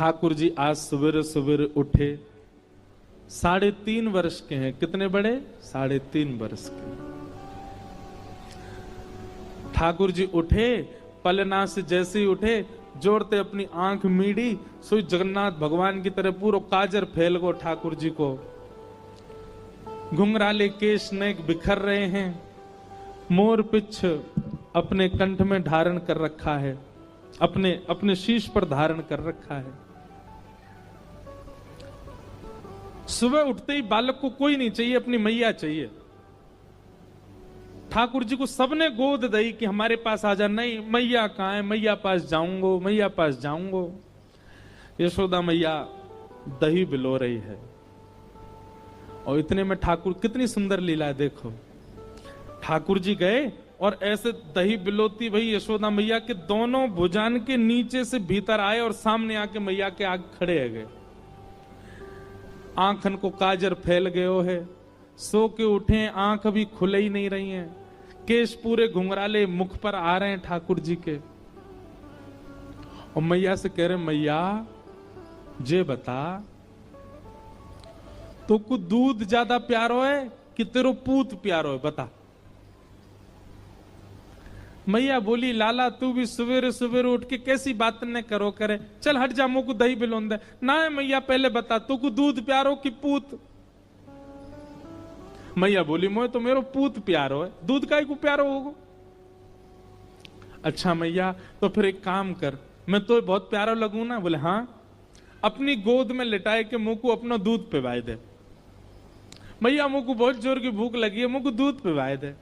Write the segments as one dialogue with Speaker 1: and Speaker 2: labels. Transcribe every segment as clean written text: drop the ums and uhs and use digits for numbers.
Speaker 1: ठाकुर जी आज सवेरे सवेरे उठे, 3.5 वर्ष के हैं। कितने बड़े? 3.5 वर्ष के। ठाकुर जी उठे, पलना से जैसे ही उठे, जोड़ते अपनी आंख मीड़ी, सोई जगन्नाथ भगवान की तरह पूरा काजर फैल गो ठाकुर जी को। घुंघराले केश नेक बिखर रहे हैं, मोर पिछ अपने कंठ में धारण कर रखा है, अपने शीश पर धारण कर रखा है। सुबह उठते ही बालक को कोई नहीं चाहिए, अपनी मैया चाहिए। ठाकुर जी को सबने गोद दी कि हमारे पास आ जा। नहीं, मैया कहाँ है? मैया पास जाऊंगो, मैया पास जाऊंगो। यशोदा मैया दही बिलो रही है, और इतने में ठाकुर, कितनी सुंदर लीला है देखो। ठाकुर जी गए और ऐसे दही बिलोती भाई यशोदा मैया के दोनों भुजान के नीचे से भीतर आए और सामने आके मैया के आगे खड़े है गए। आंखन को काजर फैल गयो है, सो के उठे, आंख अभी खुले ही नहीं रही हैं, केश पूरे घुंघराले मुख पर आ रहे हैं ठाकुर जी के। और मैया से कह रहे, मैया जे बता, तो को दूध ज्यादा प्यारो है कि तेरो पूत प्यारो है, बता। मैया बोली, लाला तू भी सवेरे सवेरे उठ के कैसी बात न करो करे, चल हट जा, मुझको दही बिलोन दे। ना है मैया, पहले बता तू को दूध प्यारो कि पूत? मैया बोली, मोए तो मेरो पूत प्यारो है, दूध का ही को प्यारो होगो। अच्छा मैया, तो फिर एक काम कर, मैं तो बहुत प्यारा लगू ना? बोले हाँ। अपनी गोद में लिटाए के मुंह को अपना दूध पिवाए दे। मैया मुंह को बहुत जोर की भूख लगी है, मुंह को दूध पिवाए दे।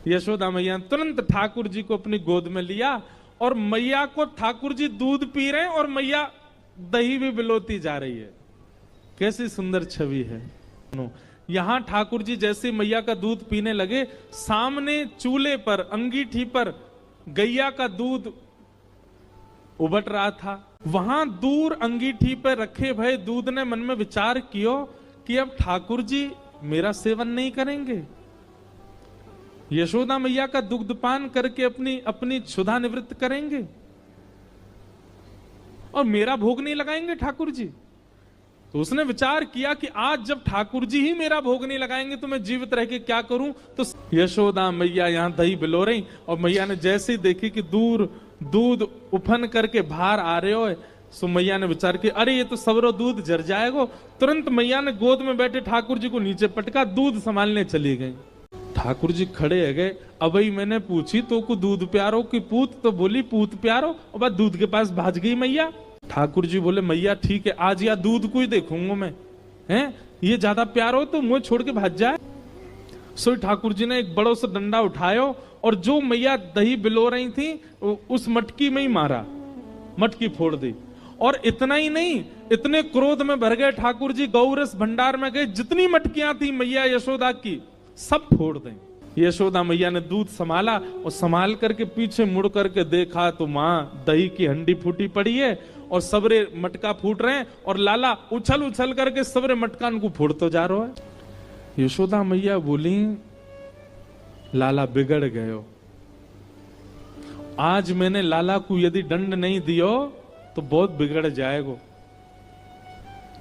Speaker 1: यशोदा मैया तुरंत ठाकुर जी को अपनी गोद में लिया, और मैया को ठाकुर जी दूध पी रहे हैं और मैया दही भी बिलोती जा रही है। कैसी सुंदर छवि है। यहां ठाकुर जी जैसे मैया का दूध पीने लगे, सामने चूल्हे पर, अंगीठी पर गैया का दूध उबट रहा था। वहां दूर अंगीठी पर रखे भय दूध ने मन में विचार कियो कि अब ठाकुर जी मेरा सेवन नहीं करेंगे, यशोदा मैया का दुग्धपान करके अपनी क्षुधा निवृत्त करेंगे, और मेरा भोग नहीं लगाएंगे ठाकुर जी। तो उसने विचार किया कि आज जब ठाकुर जी ही मेरा भोग नहीं लगाएंगे तो मैं जीवित रह के क्या करूं। तो यशोदा मैया यहां दही बिलो रही, और मैया ने जैसे ही देखी कि दूर दूध उफन करके बाहर आ रहे हो, सो मैया ने विचार किया, अरे ये तो सबरो दूध जर जाएगा। तुरंत मैया ने गोद में बैठे ठाकुर जी को नीचे पटका, दूध संभालने चली गई। ठाकुर जी खड़े है गए। अब ही मैंने पूछी तो को दूध प्यारो कि पूत? तो बोली पूत प्यारो, और बाद दूध के पास भाज गई मैया। ठाकुर जी बोले, मैया ठीक है, आज या दूध को ही देखूंगा मैं, हैं ये ज्यादा प्यारो तो मुंह छोड़ के भाज जाए। सो ठाकुर जी ने एक बड़ो सा डंडा उठायो, और जो मैया दही बिलो रही थी उस मटकी में ही मारा, मटकी फोड़ दी। और इतना ही नहीं, इतने क्रोध में भर गए ठाकुर जी, गौरस भंडार में गए, जितनी मटकियां थी मैया यशोदा की सब फोड़ दें। यशोदा मैया ने दूध संभाला, और संभाल करके पीछे मुड़ करके देखा तो माँ दही की हंडी फूटी पड़ी है, और सबरे मटका फूट रहे हैं, और लाला उछल उछल करके सबरे मटकान को फोड़ते जा रहा है। यशोदा मैया बोली, लाला बिगड़ गयो, आज मैंने लाला को यदि दंड नहीं दियो तो बहुत बिगड़ जाएगा।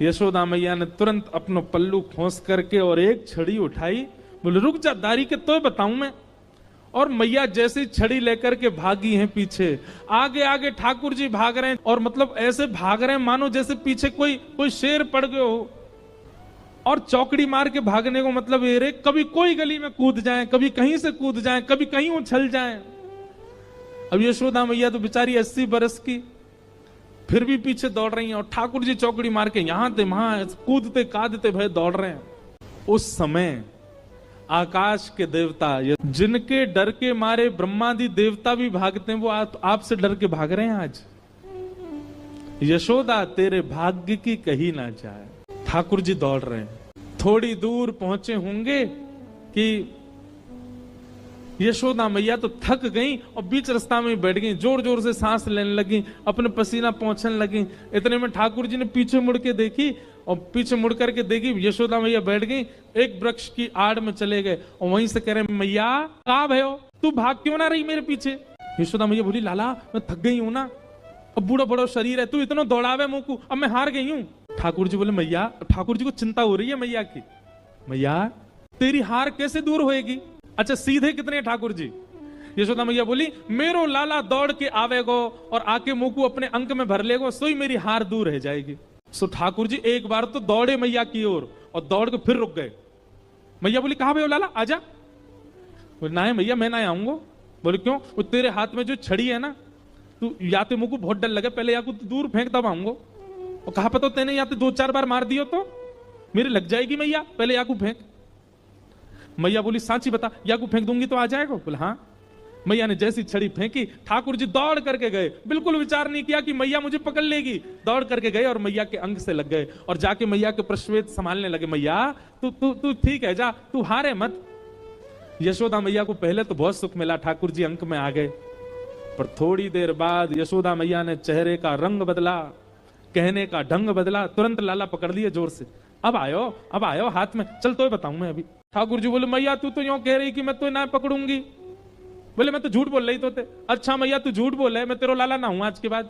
Speaker 1: यशोदा मैया ने तुरंत अपनो पल्लू खोस करके और एक छड़ी उठाई, बोले रुक जा दारी के तो बताऊं मैं। और मैया जैसे छड़ी लेकर के भागी हैं पीछे, आगे आगे ठाकुर जी भाग रहे हैं, और मतलब ऐसे भाग रहे हैं मानो जैसे पीछे कोई शेर पड़ गए हो। और चौकड़ी मार के भागने को मतलब ये रे, कभी कोई गली में कूद जाए, कभी कहीं से कूद जाए, कभी कहीं उछल जाए। अब यशोदा मैया तो बेचारी 80 बरस की, फिर भी पीछे दौड़ रही हैं, और ठाकुर जी चौकड़ी मार के यहां थे वहां कूदते कादते भय दौड़ रहे हैं। उस समय आकाश के देवता, जिनके डर के मारे ब्रह्मादि देवता भी भागते हैं, वो आपसे डर के भाग रहे हैं आज। यशोदा तेरे भाग्य की कही ना जाए। ठाकुर जी दौड़ रहे हैं, थोड़ी दूर पहुंचे होंगे कि यशोदा मैया तो थक गई, और बीच रास्ता में बैठ गई, जोर जोर से सांस लेने लगी, अपने पसीना पहुंचने लगी। इतने में ठाकुर जी ने पीछे मुड़ के देखी, और पीछे मुड़ करके देखी यशोदा मैया बैठ गई, एक वृक्ष की आड़ में चले गए, और वहीं से कह रहे, मैया कहाँ भयो, तू भाग क्यों ना रही मेरे पीछे? यशोदा मैया बोली, लाला मैं थक गई हूं ना, अब बूढ़ा बड़ा शरीर है, तू इतना दौड़ावे मुंह को, अब मैं हार गई हूं। ठाकुर जी बोले मैया, ठाकुर जी को चिंता हो रही है मैया की, मैया तेरी हार कैसे दूर होएगी? अच्छा सीधे कितने ठाकुर जी? यशोदा मैया बोली मेरो लाला दौड़ के आवेगो और आके मुंह को अपने अंक में भर लेगो, सोई मेरी हार दूर रह जाएगी। सो ठाकुर जी एक बार तो दौड़े मैया की ओर और दौड़ के फिर रुक गए। मैया बोली कहां भाई लाला आजा। बोले ना मैया मैं ना आऊंगा। बोले क्यों? वो तेरे हाथ में जो छड़ी है ना, तू या तो मुझको बहुत डर लगे, पहले या को दूर फेंक तब आऊंगा। और कहा पता तेने या तो 2-4 बार मार दियो तो मेरे लग जाएगी मैया, पहले या को फेंक। मैया बोली सांची बता, या को फेंक दूंगी तो आ जाएगा? बोले हाँ। मैया ने जैसी छड़ी फेंकी, ठाकुर जी दौड़ करके गए, बिल्कुल विचार नहीं किया कि मैया मुझे पकड़ लेगी। दौड़ करके गए और मैया के अंग से लग गए और जाके मैया के प्रश्वेत संभालने लगे। मैया तू तू तू ठीक है, जा तू हारे मत। यशोदा मैया को पहले तो बहुत सुख मिला, ठाकुर जी अंक में आ गए, पर थोड़ी देर बाद यशोदा मैया ने चेहरे का रंग बदला, कहने का ढंग बदला, तुरंत लाला पकड़ लिए जोर से। अब आयो हाथ में, चल तो बताऊं मैं अभी। ठाकुर जी बोले मैया तू तो यूं कह रही कि मैं तो ना पकड़ूंगी। बोले मैं तो झूठ बोल रही तो थे। अच्छा मैया तू झूठ बोल है, मैं तेरा लाला ना हूं आज के बाद,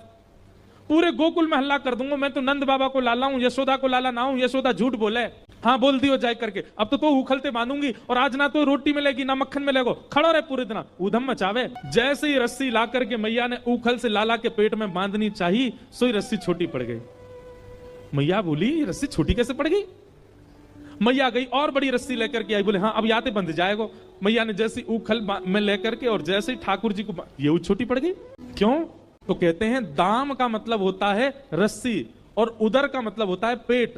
Speaker 1: पूरे गोकुल में हल्ला कर दूंगा मैं तो नंद बाबा को लाला हूं, यशोदा को लाला ना हूं। यशोदा झूठ बोले, हाँ बोल दियो जाए करके। अब तो उखलते बांधूंगी और आज ना तो रोटी मिलेगी ना मक्खन मिलेगा। खड़ा रहे पूरे दिन, ऊधम मचावे। जैसे ही रस्सी ला करके मैया ने उखल से लाला के पेट में बांधनी चाहिए, सोई रस्सी छोटी पड़ गई। मैया बोली रस्सी छोटी कैसे पड़ गई? मैया गई और बड़ी रस्सी लेकर के आई, बोले हाँ अब याते बंध जाएगा। मैया ने जैसी उखल में लेकर के और जैसे ही ठाकुर जी को, ये छोटी पड़ गई। क्यों? तो कहते हैं दाम का मतलब होता है रस्सी और उदर का मतलब होता है पेट।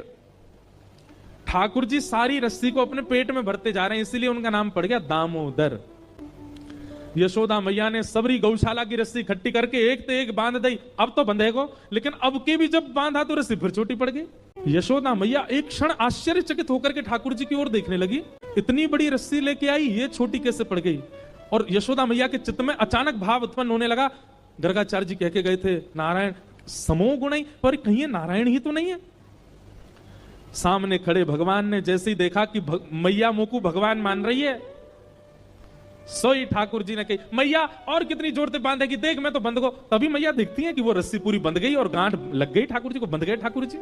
Speaker 1: ठाकुर जी सारी रस्सी को अपने पेट में भरते जा रहे हैं, इसीलिए उनका नाम पड़ गया दामोदर। यशोदा मैया ने सबरी गौशाला की रस्सी इकट्ठी करके एक तो एक बांध दी। अब तो बंधेगो, लेकिन अब के भी जब बांधा तो रस्सी फिर छोटी पड़ गई। यशोदा मैया एक क्षण आश्चर्यचकित होकर के ठाकुर जी की ओर देखने लगी, इतनी बड़ी रस्सी लेके आई, ये छोटी कैसे पड़ गई? और यशोदा मैया के चित्त में अचानक भाव उत्पन्न होने लगा। गर्गाचार्य जी कह के गए थे नारायण समो गुण, पर कहीं ये नारायण ही तो नहीं है। सामने खड़े भगवान ने जैसे ही देखा कि मैया मुंह को भगवान मान रही है, सोई ठाकुर जी ने कही मैया और कितनी जोर से बांधेगी, देख मैं तो बंध गो। तभी मैया देखती है कि वो रस्सी पूरी बंध गई और गांठ लग गई ठाकुर जी को, बंध गए ठाकुर जी।